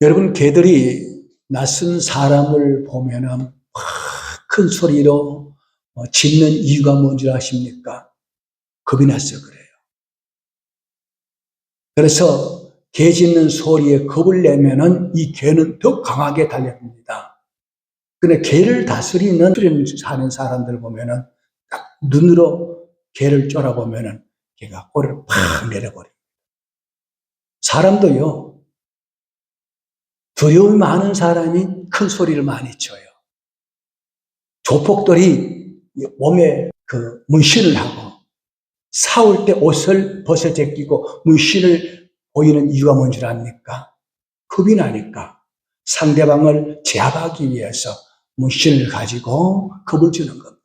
여러분, 개들이 낯선 사람을 보면은 큰 소리로 짖는 이유가 뭔지 아십니까? 겁이 나서 그래요. 그래서 개 짖는 소리에 겁을 내면은 이 개는 더 강하게 달려듭니다. 근데 개를 다스리는 사는 사람들 보면은 딱 눈으로 개를 쫄아보면은 개가 꼬리를 팍 내려버립니다. 사람도요, 두려움이 많은 사람이 큰 소리를 많이 쳐요. 조폭들이 몸에 문신을 하고 싸울 때 옷을 벗어 제끼고 문신을 보이는 이유가 뭔지 압니까? 겁이 나니까 상대방을 제압하기 위해서 문신을 가지고 겁을 주는 겁니다.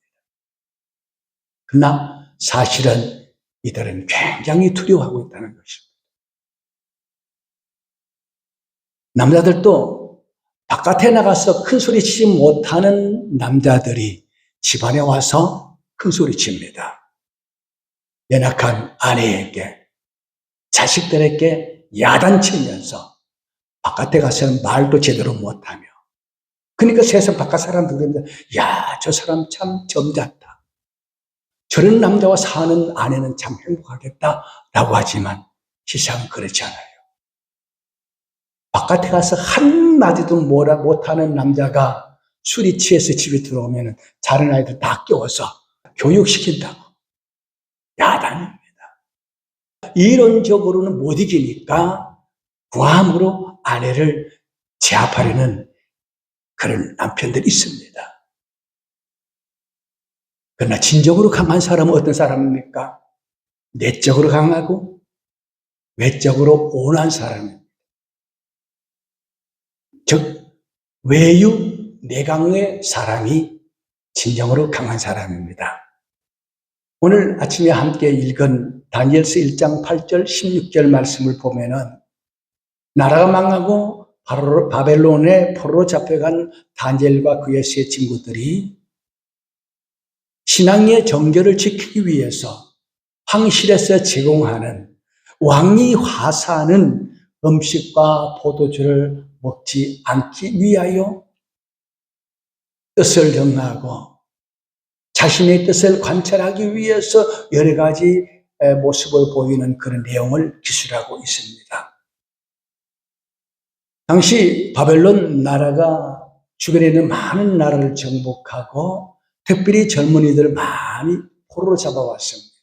그러나 사실은 이들은 굉장히 두려워하고 있다는 것입니다. 남자들도 바깥에 나가서 큰 소리 치지 못하는 남자들이 집안에 와서 큰 소리 칩니다. 연약한 아내에게, 자식들에게 야단치면서 바깥에 가서는 말도 제대로 못하며, 그러니까 세상 바깥 사람들은 야, 저 사람 참 점잖다, 저런 남자와 사는 아내는 참 행복하겠다라고 하지만 세상은 그렇지 않아요. 바깥에 가서 한마디도 못하는 남자가 술이 취해서 집에 들어오면 자른 아이들 다 깨워서 교육시킨다고 야단입니다. 이론적으로는 못 이기니까 구함으로 아내를 제압하려는 그런 남편들이 있습니다. 그러나 진정으로 강한 사람은 어떤 사람입니까? 내적으로 강하고 외적으로 온화한 사람입니다. 즉 외유 내강의 사람이 진정으로 강한 사람입니다. 오늘 아침에 함께 읽은 다니엘서 1장 8절 16절 말씀을 보면은 나라가 망하고 바벨론의 포로로 잡혀간 다니엘과 그의 세 친구들이 신앙의 정결을 지키기 위해서 황실에서 제공하는 왕이 화사하는 음식과 포도주를 먹지 않기 위하여 뜻을 정하고 자신의 뜻을 관찰하기 위해서 여러 가지 모습을 보이는 그런 내용을 기술하고 있습니다. 당시 바벨론 나라가 주변에 있는 많은 나라를 정복하고 특별히 젊은이들을 많이 포로로 잡아왔습니다.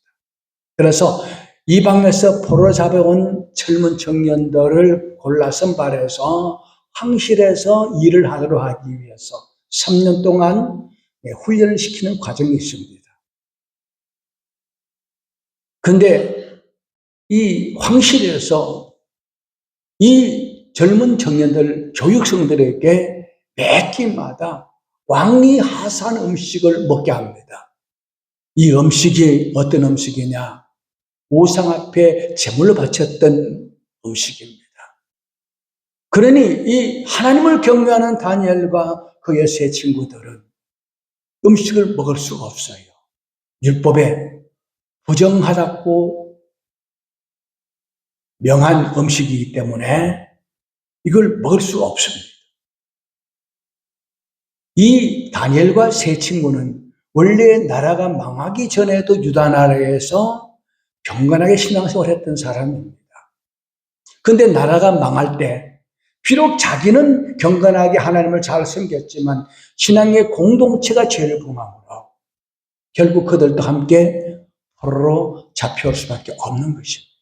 그래서 이방에서 포로로 잡아온 젊은 청년들을 골라 선발해서 황실에서 일을 하도록 하기 위해서 3년 동안 훈련을 시키는 과정이 있습니다. 그런데 이 황실에서 이 젊은 청년들, 교육생들에게 매 끼마다 왕이 하사한 음식을 먹게 합니다. 이 음식이 어떤 음식이냐? 우상 앞에 제물로 바쳤던 음식입니다. 그러니 이 하나님을 경외하는 다니엘과 그의 세 친구들은 음식을 먹을 수가 없어요. 율법에 부정하다고 명한 음식이기 때문에 이걸 먹을 수가 없습니다. 이 다니엘과 세 친구는 원래 나라가 망하기 전에도 유다 나라에서 경건하게 신앙생활을 했던 사람입니다. 그런데 나라가 망할 때 비록 자기는 경건하게 하나님을 잘 섬겼지만 신앙의 공동체가 죄를 범함으로 결국 그들도 함께 포로로 잡혀올 수밖에 없는 것입니다.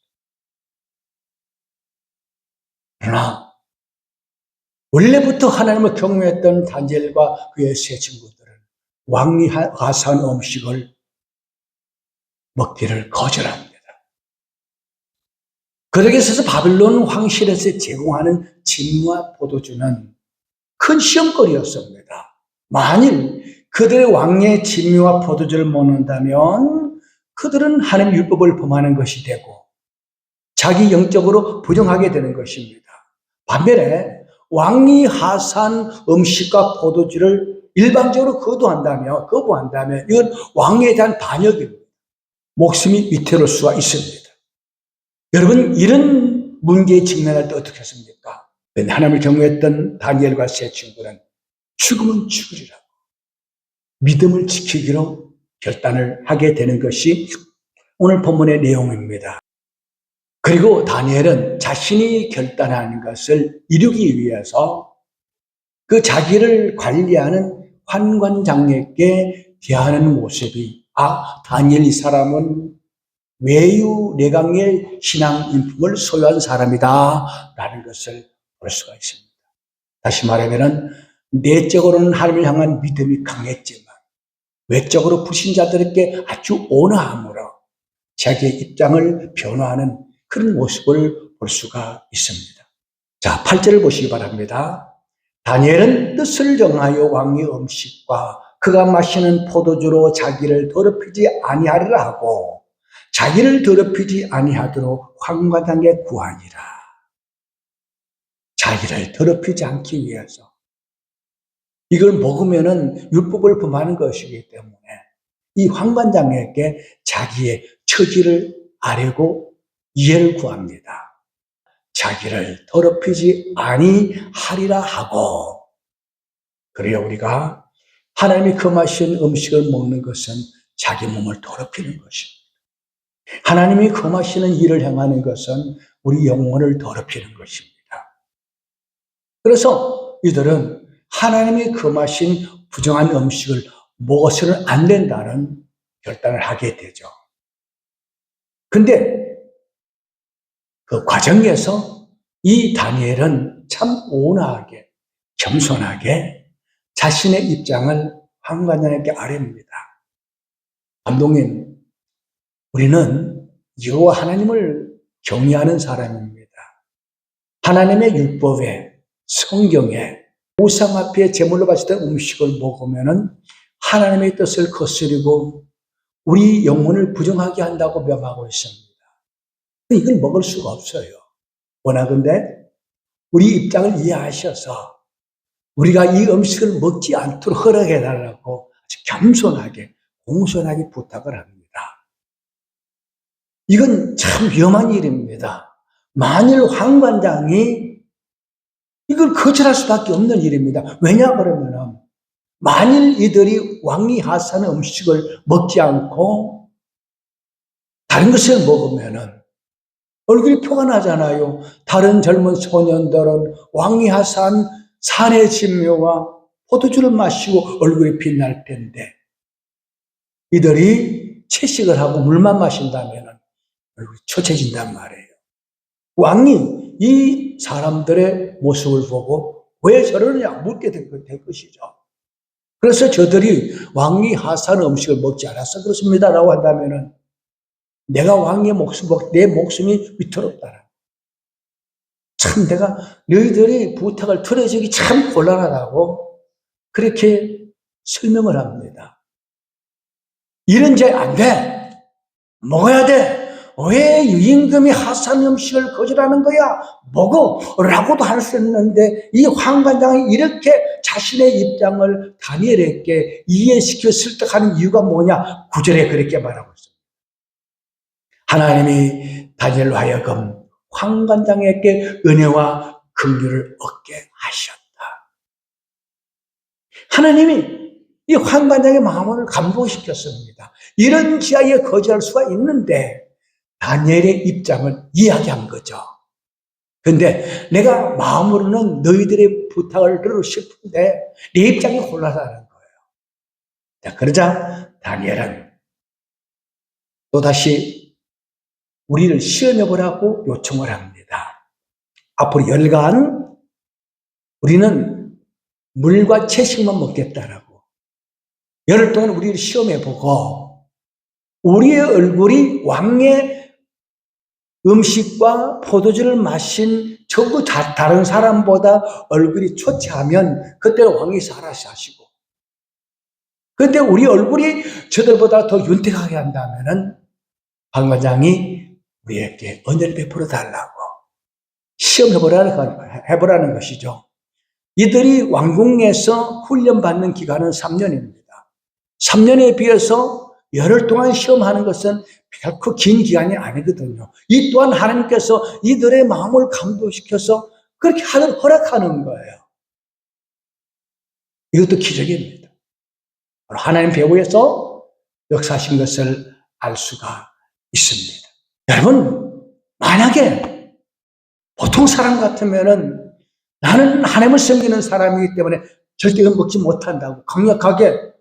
그러나 원래부터 하나님을 경외했던 다니엘과 그의 세 친구들은 왕이 하사한 음식을 먹기를 거절합니다. 그러기 위해서 바벨론 황실에서 제공하는 진미와 포도주는 큰 시험거리였습니다. 만일 그들의 왕의 진미와 포도주를 먹는다면 그들은 하나님 율법을 범하는 것이 되고 자기 영적으로 부정하게 되는 것입니다. 반면에 왕이 하사한 음식과 포도주를 일방적으로 거부한다면 이건 왕에 대한 반역입니다. 목숨이 위태로울 수가 있습니다. 여러분, 이런 문제에 직면할 때 어떻게 했습니까? 하나님을 경외했던 다니엘과 세 친구는 죽으면 죽으리라고 믿음을 지키기로 결단을 하게 되는 것이 오늘 본문의 내용입니다. 그리고 다니엘은 자신이 결단하는 것을 이루기 위해서 그 자기를 관리하는 환관장에게 대하는 모습이 다니엘 이 사람은 외유 내강의 신앙 인품을 소유한 사람이다 라는 것을 볼 수가 있습니다. 다시 말하면 내적으로는 하나님을 향한 믿음이 강했지만 외적으로 불신자들에게 아주 온화함으로 자기의 입장을 변화하는 그런 모습을 볼 수가 있습니다. 자, 8절을 보시기 바랍니다. 다니엘은 뜻을 정하여 왕의 음식과 그가 마시는 포도주로 자기를 더럽히지 아니하리라 하고 자기를 더럽히지 아니하도록 환관장에 구하니라. 자기를 더럽히지 않기 위해서 이걸 먹으면은 율법을 범하는 것이기 때문에 이 환관장에게 자기의 처지를 아뢰고 이해를 구합니다. 자기를 더럽히지 아니하리라 하고, 그래야 우리가 하나님이 금하신 음식을 먹는 것은 자기 몸을 더럽히는 것입니다. 하나님이 금하시는 일을 행하는 것은 우리 영혼을 더럽히는 것입니다. 그래서 이들은 하나님이 금하신 부정한 음식을 먹어서는 안 된다는 결단을 하게 되죠. 근데 그 과정에서 이 다니엘은 참 온화하게, 겸손하게 자신의 입장을 환관장에게 아뢰입니다. 감독님, 우리는 여호와 하나님을 경외하는 사람입니다. 하나님의 율법에, 성경에 우상 앞에 제물로 바치던 음식을 먹으면은 하나님의 뜻을 거스르고 우리 영혼을 부정하게 한다고 명하고 있습니다. 이걸 먹을 수가 없어요. 원하건대 우리 입장을 이해하셔서 우리가 이 음식을 먹지 않도록 허락해달라고 아주 겸손하게, 공손하게 부탁을 합니다. 이건 참 위험한 일입니다. 만일 환관장이 이걸 거절할 수밖에 없는 일입니다. 왜냐 그러면 만일 이들이 왕이 하사하는 음식을 먹지 않고 다른 것을 먹으면은 얼굴이 표가 나잖아요. 다른 젊은 소년들은 왕이 하사한 산의 진묘와 포도주를 마시고 얼굴이 빛날 텐데 이들이 채식을 하고 물만 마신다면 얼굴이 초췌해진단 말이에요. 왕이 이 사람들의 모습을 보고 왜 저러느냐 묻게 될 것이죠. 그래서 저들이 왕이 하사하는 음식을 먹지 않아서 그렇습니다 라고 한다면 내가 왕의 목숨, 내 목숨이 위태롭다. 참 내가 너희들이 부탁을 들어주기 참 곤란하다고 그렇게 설명을 합니다. 이런 죄 안 돼. 먹어야 돼. 왜 임금이 하사한 음식을 거절하는 거야? 먹어! 라고도 할 수 있는데 이 환관장이 이렇게 자신의 입장을 다니엘에게 이해시켜 설득하는 이유가 뭐냐? 9절에 그렇게 말하고 있습니다. 하나님이 다니엘로 하여금 환관장에게 은혜와 긍휼을 얻게 하셨다. 하나님이 이 환관장의 마음을 감동시켰습니다. 이런 지하에 거절할 수가 있는데 다니엘의 입장을 이야기한 거죠. 근데 내가 마음으로는 너희들의 부탁을 들으고 싶은데 내 입장이 곤란하다는 거예요. 자, 그러자 다니엘은 또다시 우리를 시험해보라고 요청을 합니다. 앞으로 열간 우리는 물과 채식만 먹겠다라고. 열흘 동안 우리를 시험해보고 우리의 얼굴이 왕의 음식과 포도주를 마신 전부 다른 사람보다 얼굴이 초췌하면 그때는 왕이 살아서 하시고 그런데 우리 얼굴이 저들보다 더 윤택하게 한다면은 환관장이 우리에게 은혜를 베풀어 달라고 시험해보라는 것이죠. 이들이 왕궁에서 훈련받는 기간은 3년입니다. 3년에 비해서 열흘 동안 시험하는 것은 결코 긴 기간이 아니거든요. 이 또한 하나님께서 이들의 마음을 감동시켜서 그렇게 허락하는 거예요. 이것도 기적입니다. 하나님 배후에서 역사하신 것을 알 수가 있습니다. 여러분, 만약에 보통 사람 같으면은 나는 하나님을 섬기는 사람이기 때문에 절대 이건 먹지 못한다고 강력하게,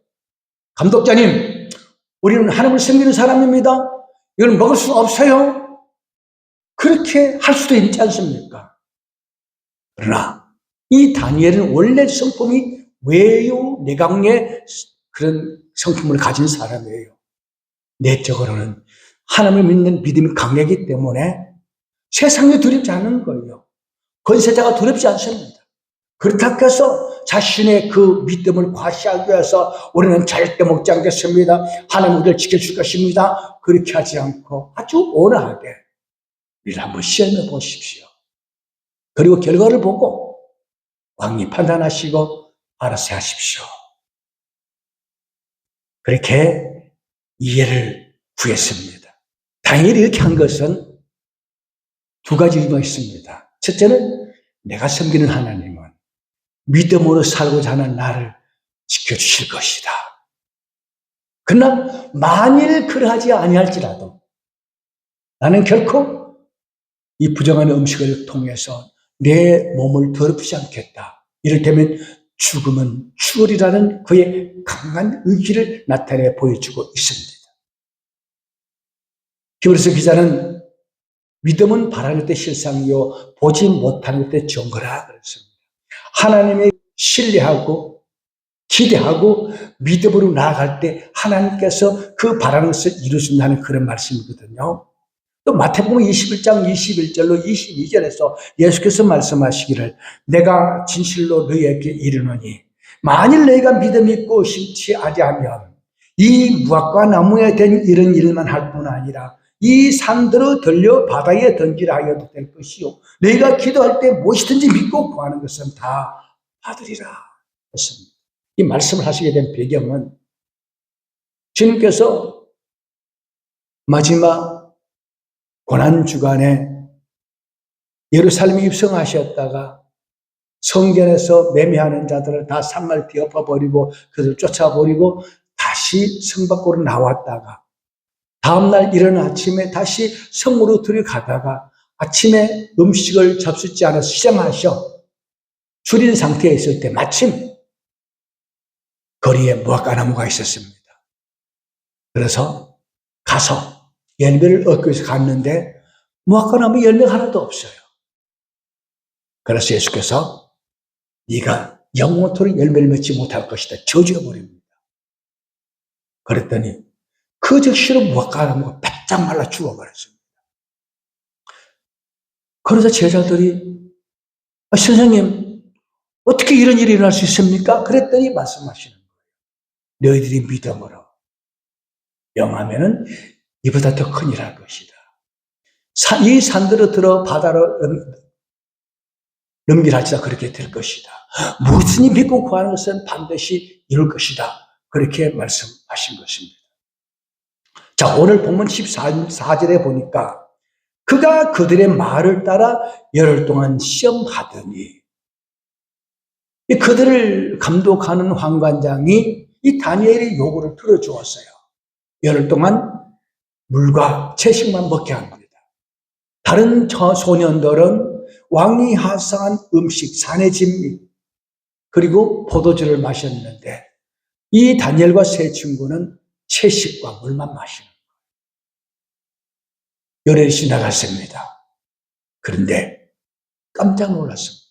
감독자님, 우리는 하나님을 섬기는 사람입니다. 이걸 먹을 수 없어요. 그렇게 할 수도 있지 않습니까? 그러나 이 다니엘은 원래 성품이 외유 내강의 그런 성품을 가진 사람이에요. 내적으로는 하나님을 믿는 믿음이 강하기 때문에 세상에 두렵지 않은 거예요. 권세자가 두렵지 않습니다. 그렇다고 해서 자신의 그 믿음을 과시하기 위해서 우리는 절대 먹지 않겠습니다. 하나님 우리를 지켜줄 것입니다. 그렇게 하지 않고 아주 온화하게 우리를 한번 시험해 보십시오. 그리고 결과를 보고 왕이 판단하시고 알아서 하십시오. 그렇게 이해를 구했습니다. 다니엘이 이렇게 한 것은 두 가지 의미가 있습니다. 첫째는 내가 섬기는 하나님은 믿음으로 살고자 하는 나를 지켜주실 것이다. 그러나 만일 그러하지 아니할지라도 나는 결코 이 부정한 음식을 통해서 내 몸을 더럽히지 않겠다. 이를테면 죽음은 추월이라는 그의 강한 의지를 나타내 보여주고 있습니다. 히브리서 기자는 믿음은 바라는 때 실상이요 보지 못하는 때 정거라 그랬습니다. 하나님의 신뢰하고 기대하고 믿음으로 나아갈 때 하나님께서 그 바라는 것을 이루신다는 그런 말씀이거든요. 또 마태복음 21장 21절로 22절에서 예수께서 말씀하시기를 내가 진실로 너희에게 이르노니 만일 너희가 믿음이 있고 심치 아니하면 이 무화과 나무에 된 이런 일만 할 뿐 아니라 이 산들을 들려 바다에 던지라 하여도 될 것이요 너희가 기도할 때 무엇이든지 믿고 구하는 것은 다 받으리라 했습니다. 이 말씀을 하시게 된 배경은 주님께서 마지막 고난주간에 예루살렘에 입성하셨다가 성전에서 매매하는 자들을 다 산말 뒤엎어버리고 그들을 쫓아버리고 다시 성 밖으로 나왔다가 다음날 이른 아침에 다시 성으로 들어가다가 아침에 음식을 접수지 않아서 시장하셔 줄인 상태에 있을 때 마침 거리에 무화과나무가 있었습니다. 그래서 가서 열매를 얻기 위해서 갔는데 무화과나무 열매가 하나도 없어요. 그래서 예수께서 네가 영원토록 열매를 맺지 못할 것이다. 저주해버립니다. 그랬더니 그 즉시로 무화과나무가 바짝 말라 죽어버렸습니다. 그러자 제자들이 선생님 어떻게 이런 일이 일어날 수 있습니까? 그랬더니 말씀하시는 거예요. 너희들이 믿음으로 영하면은 이보다 더 큰일 할 것이다. 이 산들을 들어 바다로 넘기라 할지라 그렇게 될 것이다. 무엇이든지 믿고 구하는 것은 반드시 이룰 것이다. 그렇게 말씀하신 것입니다. 자, 오늘 본문 14절에 보니까 그가 그들의 말을 따라 열흘 동안 시험하더니 그들을 감독하는 환관장이 이 다니엘의 요구를 들어주었어요. 열흘 동안 물과 채식만 먹게 합니다. 다른 소년들은 왕이 하사한 음식, 산의 진미, 그리고 포도주를 마셨는데 이 다니엘과 세 친구는 채식과 물만 마시는 거예요. 열흘이 지나갔습니다. 그런데 깜짝 놀랐습니다.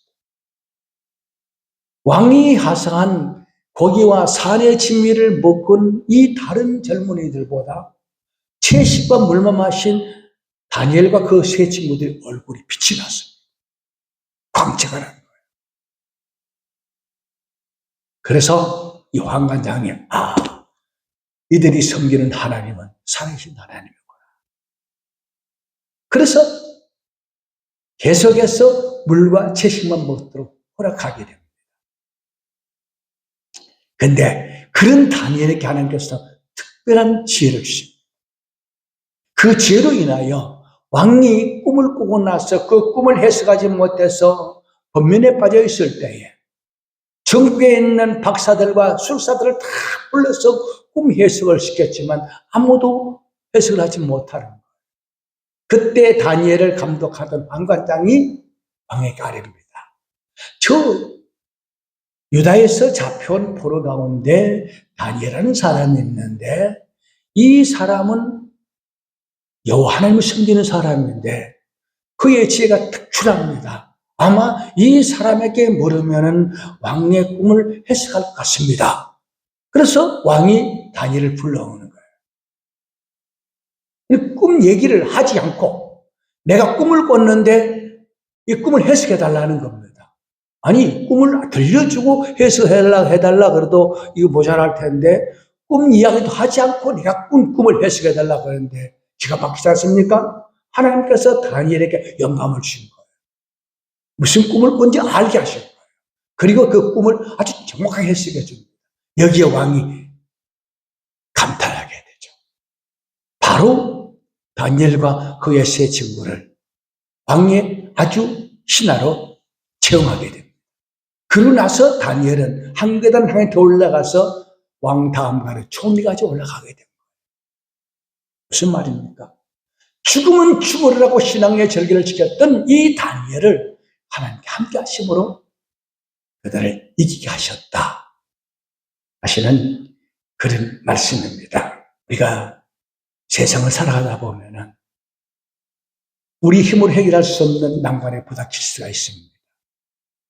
왕이 하사한 고기와 산의 진미를 먹은 이 다른 젊은이들보다 채식과 물만 마신 다니엘과 그 세 친구들의 얼굴이 빛이 났습니다. 광채가 나는 거예요. 그래서 이 환관장이 이들이 섬기는 하나님은 살아계신 하나님이구나. 그래서 계속해서 물과 채식만 먹도록 허락하게 됩니다. 그런데 그런 다니엘에게 하나님께서 특별한 지혜를 주십니다. 그 지혜로 인하여 왕이 꿈을 꾸고 나서 그 꿈을 해석하지 못해서 번면에 빠져 있을 때에 전국에 있는 박사들과 술사들을 다 불러서 꿈 해석을 시켰지만 아무도 해석을 하지 못하는 거예요. 그때 다니엘을 감독하던 환관장이 왕에게 아뢰입니다. 저 유다에서 잡혀온 포로 가운데 다니엘이라는 사람이 있는데 이 사람은 여호와 하나님을 섬기는 사람인데 그의 지혜가 특출합니다. 아마 이 사람에게 물으면 왕의 꿈을 해석할 것 같습니다. 그래서 왕이 다니엘을 불러오는 거예요. 꿈 얘기를 하지 않고 내가 꿈을 꿨는데 이 꿈을 해석해달라는 겁니다. 아니 꿈을 들려주고 해석해달라 그래도 이거 모자랄 텐데 꿈 이야기도 하지 않고 내가 꾼 꿈을 해석해달라 그러는데 기가 막히지 않습니까? 하나님께서 다니엘에게 영감을 주신 거예요. 무슨 꿈을 꾼지 알게 하신 거예요. 그리고 그 꿈을 아주 정확하게 해석해 줍니다. 여기에 왕이 감탄하게 되죠. 바로 다니엘과 그의 세 친구를 왕의 아주 신하로 채용하게 됩니다. 그러고 나서 다니엘은 한 계단 한 계단 더 올라가서 왕 다음간에 총리까지 올라가게 됩니다. 무슨 말입니까? 죽으면 죽으리라고 신앙의 절기를 지켰던 이 다니엘을 하나님께 함께 하심으로 그들을 이기게 하셨다 하시는 그런 말씀입니다. 우리가 세상을 살아가다 보면은 우리 힘으로 해결할 수 없는 난관에 부닥칠 수가 있습니다.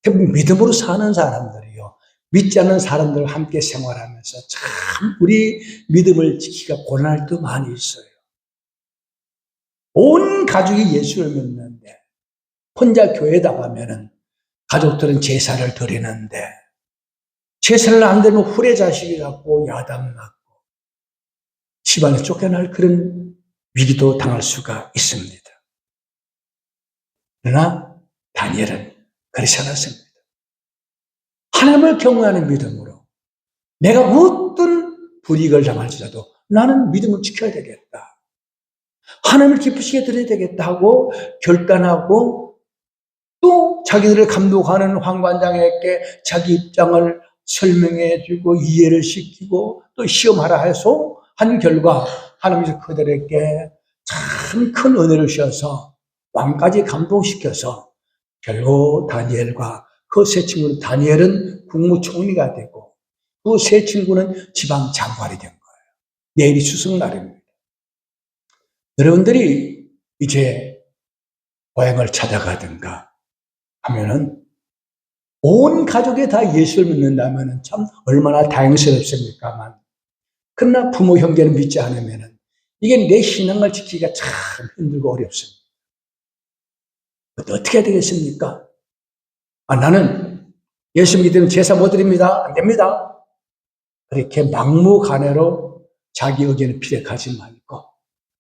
특히 믿음으로 사는 사람들이요, 믿지 않는 사람들과 함께 생활하면서 참 우리 믿음을 지키기가 고난할 때도 많이 있어요. 온 가족이 예수를 믿는데 혼자 교회에 나가면은 가족들은 제사를 드리는데 제사를 안 되면 후레자식이 갖고 야단 맞고 집안에 쫓겨날 그런 위기도 당할 수가 있습니다. 그러나 다니엘은 그렇지 않았습니다. 하나님을 경외하는 믿음으로 내가 어떤 불이익을 당할지라도 나는 믿음을 지켜야 되겠다. 하나님을 기쁘시게 드려야 되겠다 하고 결단하고 또 자기들을 감독하는 황관장에게 자기 입장을 설명해 주고 이해를 시키고 또 시험하라 해서 한 결과 하나님께서 그들에게 참 큰 은혜를 주셔서 왕까지 감동시켜서 결국 다니엘과 그 세 친구는 다니엘은 국무총리가 되고 그 세 친구는 지방 장관이 된 거예요. 내일이 추석날입니다. 여러분들이 이제 고향을 찾아가든가 하면은 온 가족이 다 예수를 믿는다면 참 얼마나 다행스럽습니까만 그러나 부모 형제는 믿지 않으면 이게 내 신앙을 지키기가 참 힘들고 어렵습니다. 어떻게 해야 되겠습니까? 나는 예수 믿으면 제사 못 드립니다. 안 됩니다. 그렇게 막무가내로 자기 의견을 피력하지 말고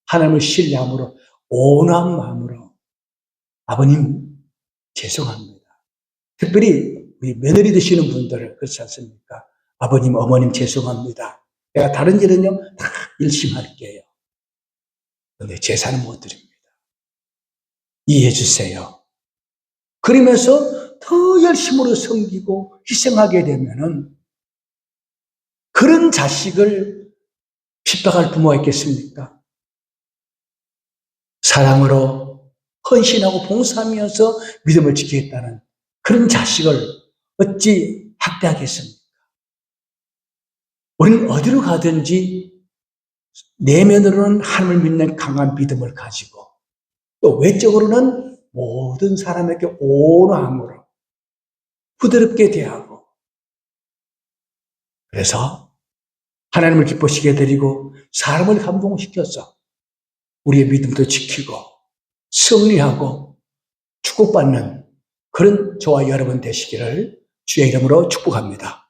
하나님을 신뢰함으로 온한 마음으로 아버님 죄송합니다. 특별히 우리 며느리 되시는 분들은 그렇지 않습니까? 아버님, 어머님 죄송합니다. 내가 다른 일은요 다 열심히 할게요. 그런데 제사는 못 드립니다. 이해해 주세요. 그러면서 더 열심으로 섬기고 희생하게 되면은 그런 자식을 핍박할 부모가 있겠습니까? 사랑으로 헌신하고 봉사하면서 믿음을 지키겠다는 그런 자식을 어찌 학대하겠습니까? 우리는 어디로 가든지 내면으로는 하나님을 믿는 강한 믿음을 가지고 또 외적으로는 모든 사람에게 온화함으로 부드럽게 대하고 그래서 하나님을 기쁘시게 드리고 사람을 감동시켜서 우리의 믿음도 지키고 승리하고 축복받는 그런 저와 여러분 되시기를 주의 이름으로 축복합니다.